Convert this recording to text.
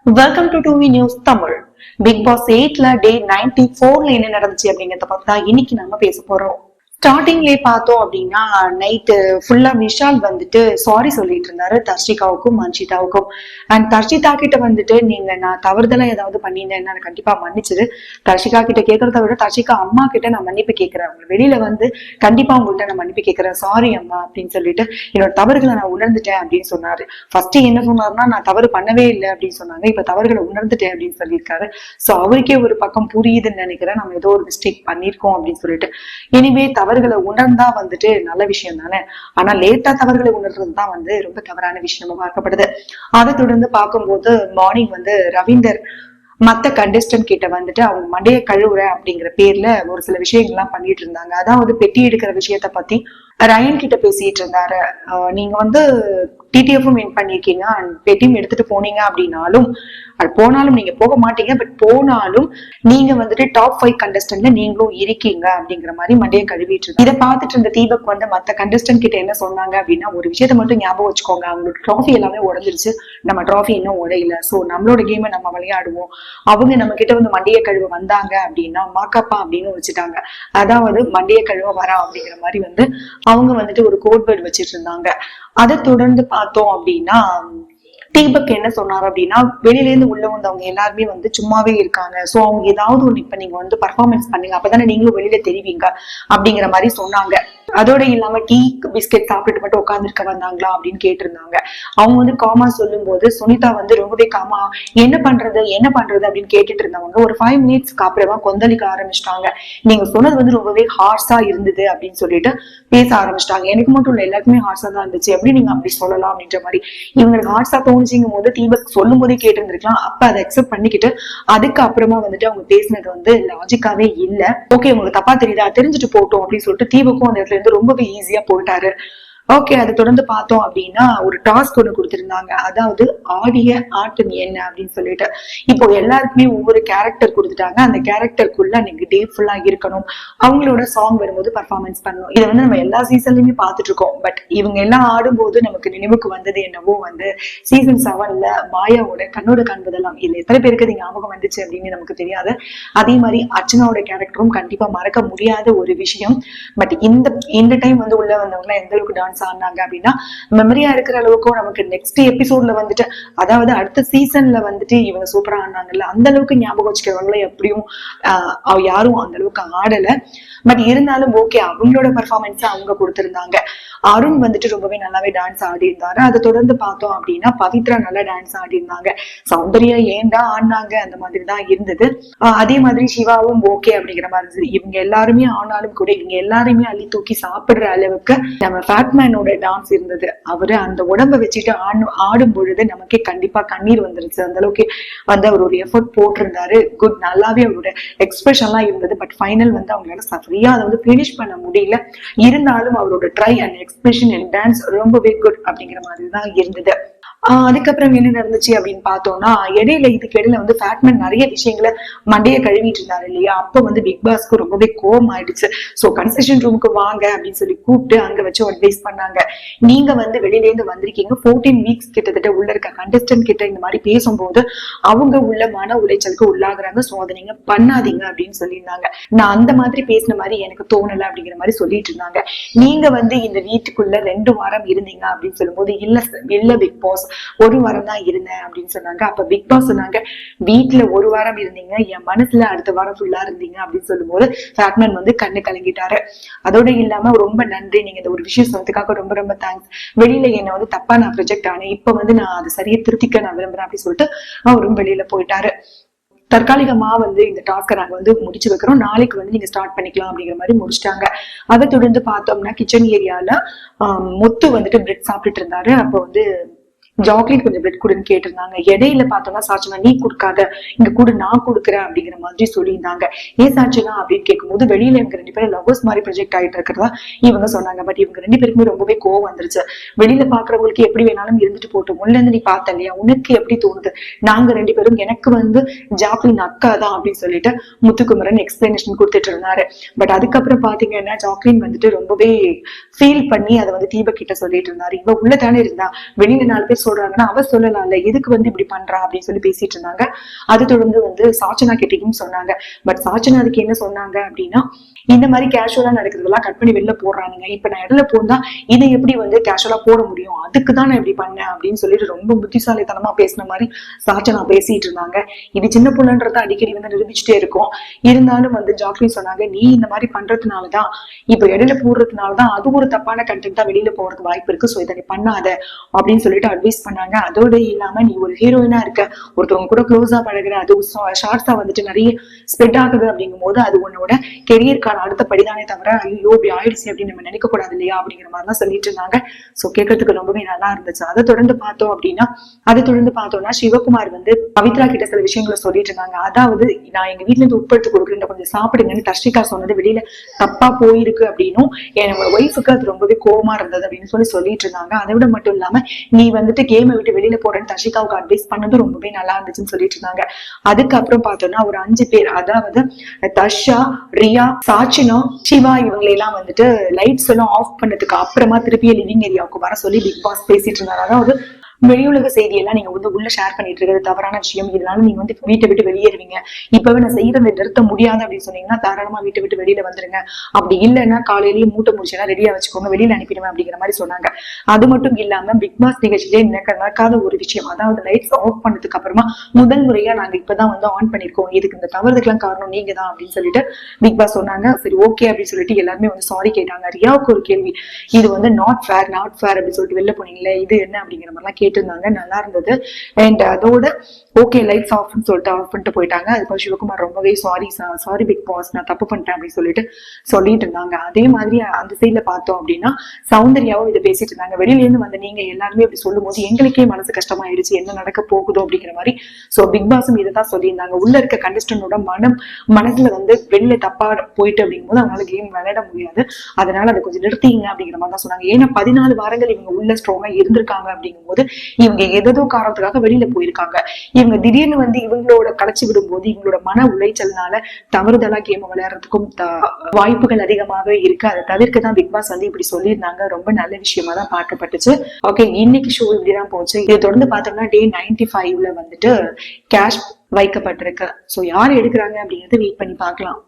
Welcome to டூவி news Tamil. Big boss 8ல day 94ல என்ன நடந்துச்சு அப்படிங்கறத பார்த்தா இன்னைக்கு நம்ம பேச போறோம். ஸ்டார்டிங்லயே பார்த்தோம் அப்படின்னா நைட்டு ஃபுல்லா விஷால் வந்துட்டு சாரி சொல்லிட்டு இருந்தாரு தர்ஷிகாவுக்கும் மன்ஷிதாவுக்கும். அண்ட் தர்ஷிதா கிட்ட வந்துட்டு நீங்க நான் தவறுதலா ஏதாவது பண்ணியிருந்தேன் கண்டிப்பா மன்னிச்சிரு. தர்ஷிகா கிட்ட கேட்கறத விட தர்ஷிகா அம்மா கிட்ட நான் மன்னிப்பு கேட்கிறேன், அவங்க வெளியில வந்து கண்டிப்பா உங்கள்கிட்ட நான் மன்னிப்பு கேட்கிறேன், சாரி அம்மா அப்படின்னு சொல்லிட்டு என்னோட தவறுகளை நான் உணர்ந்துட்டேன் அப்படின்னு சொன்னாரு. ஃபர்ஸ்ட் என்ன சொன்னாருன்னா நான் தவறு பண்ணவே இல்லை அப்படின்னு சொன்னாங்க, இப்ப தவறுகளை உணர்ந்துட்டேன் அப்படின்னு சொல்லியிருக்காரு. சோ அவருக்கே ஒரு பக்கம் புரியுதுன்னு நினைக்கிறேன், நம்ம ஏதோ ஒரு மிஸ்டேக் பண்ணிருக்கோம் அப்படின்னு சொல்லிட்டு. இனிமே தவறுகளை உணர்ந்தா வந்துட்டு நல்ல விஷயம் தானே, ஆனா லேட்டா தவறுகளை உணர்றதுதான் வந்து ரொம்ப தவறான விஷயமா பார்க்கப்படுது. அதை தொடர்ந்து பார்க்கும்போது மார்னிங் வந்து ரவீந்தர் மத்த கண்டஸ்டன்ட் கிட்ட வந்துட்டு அவங்க மண்டைய கழுவுற அப்படிங்கிற பேர்ல ஒரு சில விஷயங்கள்லாம் பண்ணிட்டு இருந்தாங்க. அதாவது பெட்டி எடுக்கிற விஷயத்த பத்தி ரயன் கிட்ட பேசிட்டு இருந்தாரு. நீங்க வந்து டிடிஎஃப்பும் வின் பண்ணிருக்கீங்க அண்ட் பெட்டியும் எடுத்துட்டு போனீங்க அப்படின்னாலும் அது போனாலும் நீங்க போக மாட்டீங்க, பட் போனாலும் நீங்க வந்துட்டு டாப் 5 கண்டஸ்டன்ட்ல நீங்களும் இருக்கீங்க அப்படிங்கிற மாதிரி மண்டையை கழுவிட்டு இருக்கு. இதை பார்த்துட்டு இருந்த தீபக் வந்து மத்த கண்டஸ்டன்ட் கிட்ட என்ன சொன்னாங்க அப்படின்னா, ஒரு விஷயத்த மட்டும் ஞாபகம் வச்சுக்கோங்க, அவங்களோட ட்ராஃபி எல்லாமே உடஞ்சிருச்சு, நம்ம ட்ராஃபி இன்னும் உடையில, சோ நம்மளோட கேமை நம்ம விளையாடுவோம். அவங்க நம்ம கிட்ட வந்து மண்டைய கழுவ வந்தாங்க அப்படின்னா மாக்கப்பா அப்படின்னு வச்சுட்டாங்க, அதாவது மண்டைய கழுவ வரா அப்படிங்கிற மாதிரி வந்து அவங்க வந்துட்டு ஒரு கோட் வேர்டு வச்சிட்டு இருந்தாங்க. அதை தொடர்ந்து பார்த்தோம் அப்படின்னா தீபக் என்ன சொன்னாரு அப்படின்னா, வெளியில இருந்து உள்ள வந்தவங்க எல்லாருமே வந்து சும்மாவே இருக்காங்க, சோ அவங்க ஏதாவது ஒண்ணு இப்ப நீங்க வந்து பர்ஃபார்மன்ஸ் பண்ணுங்க, அப்பதானே நீங்களும் வெளியில தெரிவிங்க அப்படிங்கிற மாதிரி சொன்னாங்க. அதோட இல்லாம டீ பிஸ்கெட் சாப்பிட்டுட்டு மட்டும் உட்காந்துருக்க வந்தாங்களா அப்படின்னு கேட்டிருந்தாங்க. அவங்க வந்து காமா சொல்லும் போது சுனிதா வந்து ரொம்பவே காமா என்ன பண்றது அப்படின்னு கேட்டுட்டு இருந்தவங்க ஒரு 5 மினிட்ஸ்க்கு அப்புறமா கொந்தளிக்க ஆரம்பிச்சிட்டாங்க. நீங்க சொன்னது வந்து ரொம்பவே ஹார்ஷா இருந்தது அப்படின்னு சொல்லிட்டு பேச ஆரம்பிச்சிட்டாங்க. எனக்கு மட்டும் இல்ல, எல்லாருக்குமே ஹார்ஷா தான் இருந்துச்சு, எப்படி நீங்க அப்படி சொல்லலாம் அப்படின்ற மாதிரி. இவங்களுக்கு ஹார்ஷா தோணுச்சுங்கும் போது தீபக் சொல்லும் போதே கேட்டு இருந்திருக்கலாம், அப்ப அதை அக்செப்ட் பண்ணிக்கிட்டு அதுக்கு அப்புறமா வந்துட்டு அவங்க பேசினது வந்து லாஜிக்காவே இல்ல. ஓகே உங்களுக்கு தப்பா தெரியுதா, தெரிஞ்சுட்டு போட்டோம் அப்படின்னு சொல்லிட்டு தீபக்கும் அந்த இடத்துல இருந்து ரொம்பவே ஈஸியா போயிட்டாரு. ஓகே, அதை தொடர்ந்து பார்த்தோம் அப்படின்னா ஒரு டாஸ்க் ஒண்ணு கொடுத்திருந்தாங்க, அதாவது ஆடிய ஆட்டம் என்ன அப்படின்னு சொல்லிட்டு. இப்போ எல்லாருக்குமே ஒவ்வொரு கேரக்டர் கொடுத்துட்டாங்க, அந்த கேரக்டருக்குள்ள நீங்க டே ஃபுல்லா இருக்கணும், அவங்களோட சாங் வரும்போது பர்ஃபார்மன்ஸ் பண்ணணும். இதை வந்து நம்ம எல்லா சீசன்லயுமே பார்த்துட்டு இருக்கோம். பட் இவங்க எல்லாம் ஆடும்போது நமக்கு நினைவுக்கு வந்தது என்னவோ வந்து சீசன் 7ல மாயாவோட கண்ணோட காண்பதெல்லாம். இல்ல எத்தனை பேருக்கு அது ஞாபகம் வந்துச்சு அப்படின்னு நமக்கு தெரியாது. அதே மாதிரி அர்ச்சனாவோட கேரக்டரும் கண்டிப்பா மறக்க முடியாத ஒரு விஷயம். பட் இந்த டைம் வந்து உள்ள வந்தவங்க எந்த அளவுக்கு டான்ஸ் ஆனாங்க அப்படின்னா மெமரியா இருக்கிற அளவுக்கும் நமக்கு நெக்ஸ்ட் எபிசோட்ல வந்துட்டு, அதாவது அடுத்த சீசன்ல வந்துட்டு இவங்க சூப்பரா ஆனாங்கல்ல, அந்த அளவுக்கு ஞாபகம் வச்சுக்கிறவங்கள எப்படியும் யாரும் அந்த அளவுக்கு ஆடல. பட் இருந்தாலும் ஓகே, அவங்களோட பெர்ஃபார்மன்ஸ் அவங்க கொடுத்திருந்தாங்க. அருண் வந்துட்டு ரொம்பவே நல்லாவே டான்ஸ் ஆடி இருந்தாரு. அதை தொடர்ந்து பார்த்தோம் அப்படின்னா பவித்ரா நல்லா டான்ஸ் ஆடி இருந்தாங்க. சௌந்தர்யா ஏன்டா ஆடினாங்க அந்த மாதிரி தான் இருந்தது. அதே மாதிரி சிவாவும் ஓகே அப்படிங்கிற மாதிரி இருந்தது. இவங்க எல்லாருமே ஆனாலும் கூட இவங்க எல்லாருமே அள்ளி தூக்கி சாப்பிடுற அளவுக்கு நம்ம ஃபேட்மேனோட டான்ஸ் இருந்தது. அவரு அந்த உடம்ப வச்சுட்டு ஆடும் பொழுது நமக்கே கண்டிப்பா கண்ணீர் வந்துருச்சு, அந்த அளவுக்கு வந்து அவர் ஒரு எஃபர்ட் போட்டிருந்தாரு. குட், நல்லாவே அவரோட எக்ஸ்பிரஷன் எல்லாம் இருந்தது. பட் ஃபைனல் வந்து அவங்களால சரியா அதை வந்து பினிஷ் பண்ண முடியல. இருந்தாலும் அவரோட try and expression and dance ரொம்பவே குட் அப்படிங்கிற மாதிரி தான் இருந்தது. அதுக்கப்புறம் என்ன நடந்துச்சு அப்படின்னு பார்த்தோம்னா, இதுக்கு இடையில வந்து ஃபேட்மேன் நிறைய விஷயங்களை மண்டைய கழுவிட்டு இருந்தாரு இல்லையா, அப்ப வந்து பிக் பாஸ்க்கு ரொம்பவே கோவம் ஆயிடுச்சு. சோ கன்செஷன் ரூமுக்கு வாங்க அப்படின்னு சொல்லி கூப்பிட்டு அங்க வச்சு அட்வைஸ் பண்ணாங்க. நீங்க வந்து வெளியில இருந்து வந்திருக்கீங்க, 14 வீக்ஸ் கிட்டத்தட்ட உள்ள இருக்க கண்டஸ்டன்ட் கிட்ட இந்த மாதிரி பேசும்போது அவங்க உள்ள மன உளைச்சலுக்கு உள்ளாகுறாங்க, சோ அதை நீங்க பண்ணாதீங்க அப்படின்னு சொல்லியிருந்தாங்க. நான் அந்த மாதிரி பேசின மாதிரி எனக்கு தோணல அப்படிங்கிற மாதிரி சொல்லிட்டு இருந்தாங்க. நீங்க வந்து இந்த வீட்டுக்குள்ள 2 வாரம் இருந்தீங்க அப்படின்னு சொல்லும் போது இல்ல பிக் பாஸ் 1 வாரம் தான் இருந்தேன் அப்படின்னு சொன்னாங்க. அப்ப பிக் பாஸ் சொன்னாங்க, வீட்டுல 1 வாரம் இருந்தீங்க, என் மனசுல அடுத்த வாரம் ஃபுல்லா இருந்தீங்க அப்படின்னு சொல்லும் போது ஃபேட்மேன் வந்து கண்ணு கலங்கிட்டாரு. அதோட இல்லாம ரொம்ப நன்றி, நீங்க இந்த ஒரு விஷயம் சொன்னதுக்காக ரொம்ப ரொம்ப தேங்க்ஸ், வெளியில என்ன வந்து தப்பா நான் ப்ரொஜெக்ட் ஆனேன், இப்ப வந்து நான் அதை சரியா திருத்திக்க நான் விரும்புறேன் அப்படின்னு சொல்லிட்டு அவரும் வெளியில போயிட்டாரு. தற்காலிகமா வந்து இந்த டாஸ்கை நாங்க வந்து முடிச்சு வைக்கிறோம், நாளைக்கு வந்து நீங்க ஸ்டார்ட் பண்ணிக்கலாம் அப்படிங்கிற மாதிரி முடிச்சிட்டாங்க. அதை தொடர்ந்து பார்த்தோம்னா கிச்சன் ஏரியால முத்து வந்துட்டு பிரெட் சாப்பிட்டுட்டு இருந்தாரு. அப்போ வந்து சாக்லேட் கொஞ்சம் பிரெட் கொடுன்னு கேட்டிருந்தாங்க. இடையில பார்த்தோம்னா சாட்சனா நீ கொடுக்காத, இங்க கூட நான் கொடுக்குறேன் அப்படிங்கிற மாதிரி சொல்லியிருந்தாங்க. ஏன் சாட்சனா அப்படின்னு கேட்கும்போது வெளியில இவங்க 2 பேரும் லவ்வர்ஸ் மாதிரி ப்ரொஜெக்ட் ஆயிட்டு இருக்கிறதா இவங்க சொன்னாங்க. பட் இவங்க 2 பேருக்குமே ரொம்பவே கோவம் வந்துருச்சு. வெளியில பாக்குறவங்களுக்கு எப்படி வேணாலும் இருந்துட்டு போட்டோம், உள்ள இருந்து நீ பார்த்த இல்லையா, உனக்கு எப்படி தோணுது, நாங்க 2 பேரும் எனக்கு வந்து ஜாக்லின் அக்கா தான் அப்படின்னு சொல்லிட்டு முத்துக்குமரன் எக்ஸ்பிளனேஷன் கொடுத்துட்டு இருந்தாரு. பட் அதுக்கப்புறம் பாத்தீங்கன்னா ஜாக்லின் வந்துட்டு ரொம்பவே ஃபீல் பண்ணி அதை வந்து தீபக் கிட்ட சொல்லிட்டு இருந்தாரு. இவ உள்ளதானே இருந்தா, வெளியில 4 பேர் சொல்றாங்கன்னா அவ சொல்லலாம்ல, எதுக்கு வந்து இப்படி பண்றா அப்படின்னு சொல்லி பேசிட்டு இருந்தாங்க. அதை தொடர்ந்து வந்து சாச்சனா கிட்டயும் சொன்னாங்க. பட் சாச்சனா அதுக்கு என்ன சொன்னாங்க அப்படின்னா, இந்த மாதிரி கேஷுவலா நடக்கிறதெல்லாம் கட் பண்ணி வெளில போடுறானுங்க. இப்ப நான் இடையில போனா இதை எப்படி வந்து கேஷுவலா போட முடியும், அதுக்குதான் நான் இப்படி பண்ணேன் அப்படின்னு சொல்லிட்டு ரொம்ப புத்திசாலித்தனமா பேசின மாதிரி சாச்சனா பேசிட்டு இருந்தாங்க. இது சின்ன பொண்ணுன்றத அடிக்கடி வந்து நிரூபிச்சுட்டே இருக்கும். இருந்தாலும் வந்து ஜாக்லின் சொன்னாங்க, நீ இந்த மாதிரி பண்றதுனாலதான், இப்ப இடையில போடுறதுனாலதான் அது ஒரு தப்பான கண்டென்ட்டா வெளியில போறதுக்கு வாய்ப்பு இருக்கு. சோ இதை நீ பண்ணாத அப்படின்னு சொல்லிட்டு அட்வைஸ் பண்ணாங்க. அதோட இல்லாம நீ ஒரு ஹீரோயினா இருக்க, ஒருத்தவங்க கூட க்ளோஸா பழகுற, அது ஷார்ட்ஸா வந்துட்டு நிறைய ஸ்ப்ரெட் ஆகுது அப்படிங்கும் போது அது உன்னோட கெரியருக்கான அடுத்த படிதானே தவிர ஐயோ இப்படி ஆயிடுச்சு அப்படின்னு நம்ம நினைக்க கூடாது இல்லையா அப்படிங்கிற மாதிரிலாம் சொல்லிட்டு இருந்தாங்க. சோ கேட்கறதுக்கு ரொம்பவே நல்லா இருந்துச்சு. அதை தொடர்ந்து பார்த்தோம்னா சிவகுமார் வந்து பவித்ரா கிட்ட சில விஷயங்களை சொல்லிட்டு இருந்தாங்க. அதாவது நான் எங்க வீட்டுல இருந்து உட்படுத்தி கொடுக்குறேன், கொஞ்சம் சாப்பிடுங்கன்னு தர்ஷிகா சொன்னது வெளியில தப்பா போயிருக்கு அப்படின்னும் என்னோட ஒய்ஃபுக்கு அது ரொம்பவே கோவமா இருந்தது அப்படின்னு சொல்லிட்டு இருந்தாங்க. அதை விட மட்டும் இல்லாம நீ வந்துட்டு கேமை விட்டு வெளியில போறேன்னு தர்ஷிகாவுக்கு அட்வைஸ் பண்ணது ரொம்பவே நல்லா இருந்துச்சுன்னு சொல்லிட்டு இருந்தாங்க. அதுக்கப்புறம் பார்த்தோம்னா ஒரு 5 பேர், அதாவது தர்ஷா, ரியா, சாச்சினா, சிவா இவங்களை எல்லாம் வந்துட்டு லைட்ஸ் எல்லாம் ஆஃப் பண்ணதுக்கு அப்புறமா திருப்பி லிவிங் ஏரியாவுக்கு வர சொல்லி பிக் பாஸ் பேசிட்டு இருந்தாரு. அதாவது வெளியுலக செய்தியெல்லாம் நீங்க வந்து உள்ள ஷேர் பண்ணிட்டு இருக்கிறது தவறான விஷயம், இதனால நீங்க வந்து வீட்டை விட்டு வெளியேறுவீங்க, இப்பவே நான் செய்யறதை நிறுத்த முடியாது அப்படின்னு சொன்னீங்கன்னா தாராளமா வீட்டை விட்டு வெளியில வந்துருங்க, அப்படி இல்லைன்னா காலையிலேயே மூட்டை முடிச்சா ரெடியா வச்சுக்கோங்க, வெளியில அனுப்பிடுவேன் அப்படிங்கிற மாதிரி சொன்னாங்க. அது மட்டும் இல்லாம பிக் பாஸ் நிகழ்ச்சியிலே நடக்காத ஒரு விஷயம், அதாவது லைட்ஸ் ஆஃப் பண்ணதுக்கு அப்புறமா முதல் முறையா நாங்க இப்பதான் வந்து ஆன் பண்ணிருக்கோம், இதுக்கு இந்த தவறுதுக்கெல்லாம் காரணம் நீங்க தான் அப்படின்னு சொல்லிட்டு பிக் பாஸ் சொன்னாங்க. சரி ஓகே அப்படின்னு சொல்லிட்டு எல்லாருமே வந்து சாரி கேட்டாங்க. ரியாவுக்கு ஒரு கேள்வி, இது வந்து நாட் ஃபேர் அப்படின்னு சொல்லிட்டு வெளில போனீங்களே, இது என்ன அப்படிங்கிற மாதிரிலாம் கேட்டிருந்தாங்க. நல்லா இருந்தது. அண்ட் அதோட ஓகே லைட்ஸ் ஆஃப்னு சொல்லிட்டு ஆஃப் பண்ணிட்டு போயிட்டாங்க. அதுக்கப்புறம் சிவகுமார் ரொம்பவே சாரி பிக் பாஸ், நான் தப்பு பண்ணிட்டேன் அப்படின்னு சொல்லிட்டு இருந்தாங்க. அதே மாதிரி அந்த சைட்ல பார்த்தோம் அப்படின்னா சௌந்தர்யாவும் இதை பேசிட்டு இருந்தாங்க. வெளியில இருந்து வந்து நீங்க எல்லாருமே இப்படி சொல்லும் போது எங்களுக்கே மனசு கஷ்டமாயிடுச்சு, என்ன நடக்க போகுதோ அப்படிங்கிற மாதிரி. சோ பிக் பாஸும் இதைதான் சொல்லியிருந்தாங்க. உள்ள இருக்க கண்டஸ்டன்டோட மனசுல வந்து வெளியில தப்பா போயிட்டு அப்படிங்கும் போது அவங்களால கேம் விளையாட முடியாது, அதனால அதை கொஞ்சம் நிறுத்திங்க அப்படிங்கிற மாதிரி தான் சொன்னாங்க. ஏன்னா 14 வாரங்கள் இவங்க உள்ள ஸ்ட்ராங்கா இருந்திருக்காங்க அப்படிங்கும் போது இவங்க ஏதோ காரணத்துக்காக வெளியில போயிருக்காங்க. இவங்க திடீர்னு வந்து இவங்களோட கலைச்சு விடும்போது இவங்களோட மன உளைச்சல்னால தவறுதலா கேம் விளையாடுறதுக்கும் வாய்ப்புகள் அதிகமாக இருக்கு. அதை தவிர்க்க தான் பிக் பாஸ் வந்து இப்படி சொல்லியிருந்தாங்க. ரொம்ப நல்ல விஷயமா தான் பார்க்கப்பட்டுச்சு. ஓகே, இன்னைக்கு ஷோ இப்படிதான் போச்சு. இதை தொடர்ந்து பார்த்தோம்னா டே 95ல வந்துட்டு கேஷ் வைக்கப்பட்டிருக்கு. சோ யார் எடுக்கிறாங்க அப்படிங்கறது வெயிட் பண்ணி பார்க்கலாம்.